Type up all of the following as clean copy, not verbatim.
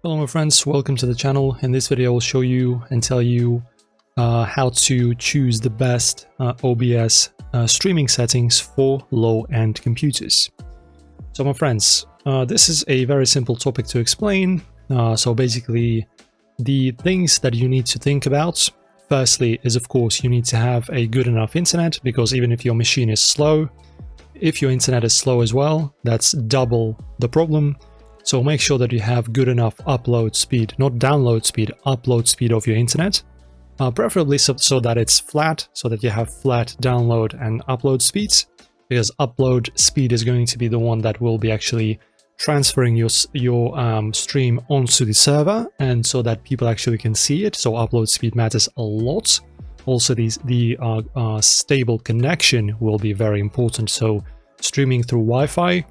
Hello my friends, welcome to the channel. In this video I'll show you and tell you how to choose the best OBS streaming settings for low-end computers. So my friends, this is a very simple topic to explain. So basically the things that you need to think about, firstly is of course you need to have a good enough internet, because even if your machine is slow, if your internet is slow as well, that's double the problem. So make sure that you have good enough upload speed, not download speed, upload speed of your internet. Preferably so that it's flat, so that you have flat download and upload speeds, because upload speed is going to be the one that will be actually transferring your stream onto the server, and so that people actually can see it. So upload speed matters a lot. Also, the stable connection will be very important. So streaming through Wi-Fi,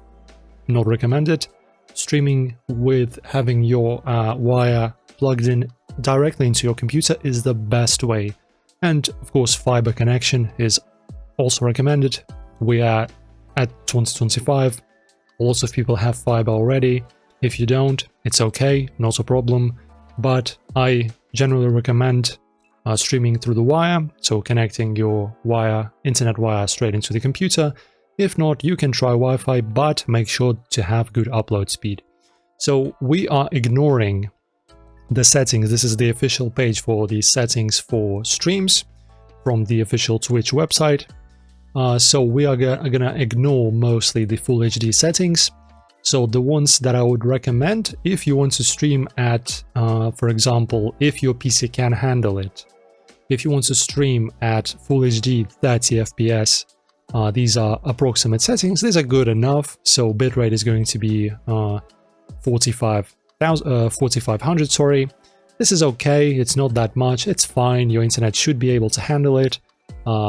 not recommended. Streaming with having your wire plugged in directly into your computer is the best way. And of course, fiber connection is also recommended. We are at 2025. Lots of people have fiber already. If you don't, it's okay, not a problem. But I generally recommend streaming through the wire, so connecting your internet wire straight into the computer. If not, you can try Wi-Fi, but make sure to have good upload speed. So we are ignoring the settings. This is the official page for the settings for streams from the official Twitch website. So we are gonna ignore mostly the full HD settings. So the ones that I would recommend, if you want to stream at, for example, if your PC can handle it, if you want to stream at Full HD 30 FPS, these are approximate settings. These are good enough. So bitrate is going to be 4500, sorry. This is okay. It's not that much. It's fine. Your internet should be able to handle it.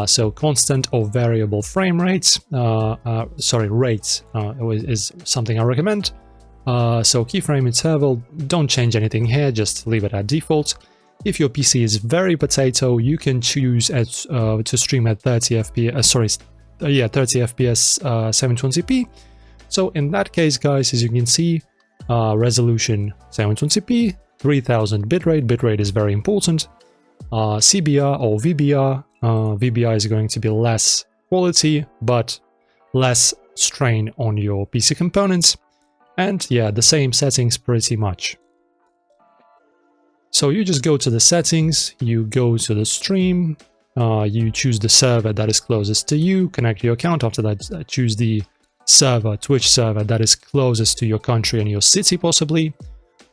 So constant or variable frame rates, rates is something I recommend. So keyframe interval, don't change anything here. Just leave it at default. If your PC is very potato, you can choose to stream at 30 FPS. 30 FPS 720p. So in that case, guys, as you can see, resolution 720p, 3000 bitrate is very important. CBR or VBR, VBR is going to be less quality, but less strain on your PC components. And yeah, the same settings pretty much. So you just go to the settings, you go to the stream, you choose the server that is closest to you, connect your account. After that, choose the server, Twitch server that is closest to your country and your city possibly.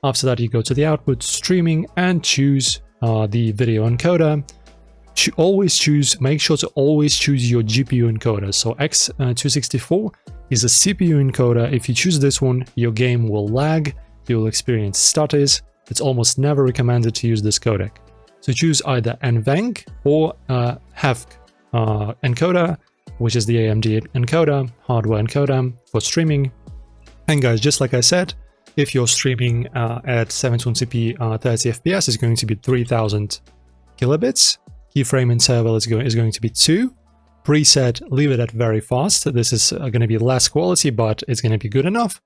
After that, you go to the output, streaming, and choose the video encoder. Make sure to always choose your GPU encoder. So X264 is a CPU encoder. If you choose this one, your game will lag, you'll experience stutters. It's almost never recommended to use this codec. So choose either NVENC or HEVC encoder, which is the AMD encoder, hardware encoder for streaming. And guys, just like I said, if you're streaming at 720p 30 FPS, it's going to be 3000 kilobits. Keyframe interval is going to be 2. Preset, leave it at very fast. This is going to be less quality, but it's going to be good enough.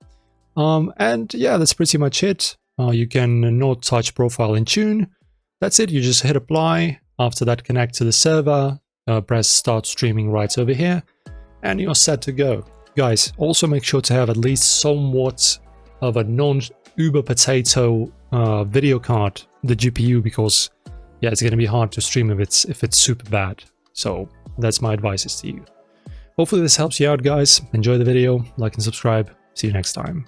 And yeah, that's pretty much it. You can not touch profile in tune. That's it. You just hit apply. After that, connect to the server, press start streaming right over here, and you're set to go. Guys, also make sure to have at least somewhat of a non-uber potato video card, the GPU, because yeah, it's going to be hard to stream if it's super bad. So that's my advice to you. Hopefully this helps you out, guys. Enjoy the video, like and subscribe. See you next time.